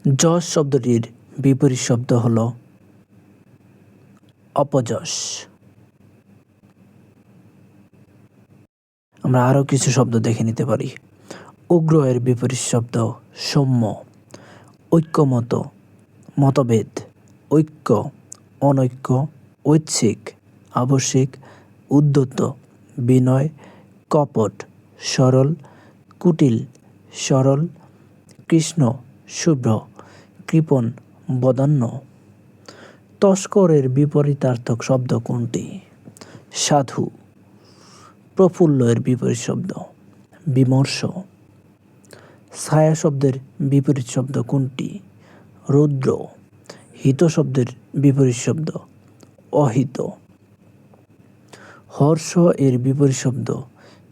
যশ শব্দটির বিপরীত শব্দ হল অপযশ। আমরা আরও কিছু শব্দ দেখে নিতে পারি। উগ্র এর বিপরীত শব্দ সৌম্য। ঐক্যমত, মতভেদ, ঐক্য, অনৈক্য, ঐচ্ছিক, আবশ্যিক, উদ্ধত, বিনয়, কপট, সরল, কুটিল, সরল, কৃষ্ণ, শুভ্র, কৃপণ, বদান্য। তস্করের বিপরীতার্থক শব্দ কোনটি? সাধু। প্রফুল্ল এর বিপরীত শব্দ বিমর্ষ। ছায়া শব্দের বিপরীত শব্দ কোনটি? রৌদ্র। হিত শব্দের বিপরীত শব্দ অহিত। হর্ষ এর বিপরীত শব্দ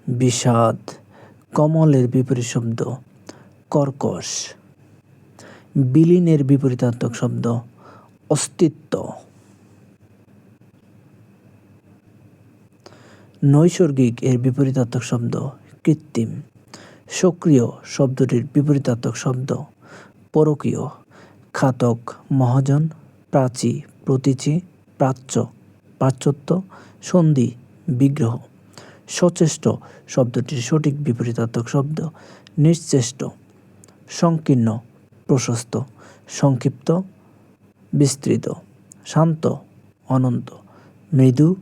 বিষাদ। কমল এর বিপরীত শব্দ কর্কশ। বিলীন এর বিপরীতার্থক শব্দ অস্তিত্ব। নৈসর্গিক এর বিপরীতার্থক শব্দ কৃত্রিম। সক্রিয় শব্দটির বিপরীতার্থক শব্দ পরকীয়। খাতক, মহাজন, প্রাচী, প্রতীচী, প্রাচ্য, পাশ্চাত্য, সন্ধি, বিগ্রহ। সচেষ্ট শব্দটির সঠিক বিপরীতার্থক শব্দ নিশ্চেষ্ট। সংকীর্ণ, প্রশস্ত, সংক্ষিপ্ত, বিস্তৃত। শান্ত, অনন্ত, মৃদু,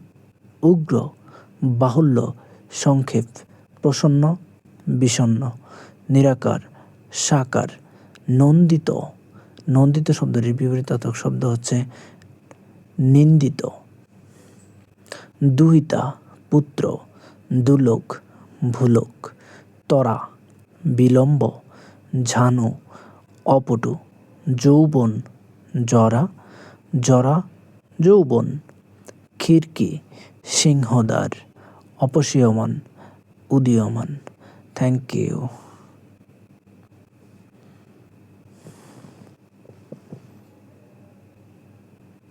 উগ্র, বাহুল্য, সংক্ষেপ, প্রসন্ন, বিষণ্ণ, নিরাকার, সাকার। নন্দিত। নন্দিত শব্দটির বিপরীতার্থক শব্দ হচ্ছে নিন্দিত। দুহিতা, পুত্র, দুলোক, ভুলোক। তরা, বিলম্ব, ঝানু, অপটু। যৌবন, জরা, জরা, যৌবন। খিড়কি, সিংহদ্বার, অপসীয়মান, উদীয়মান। Thank you.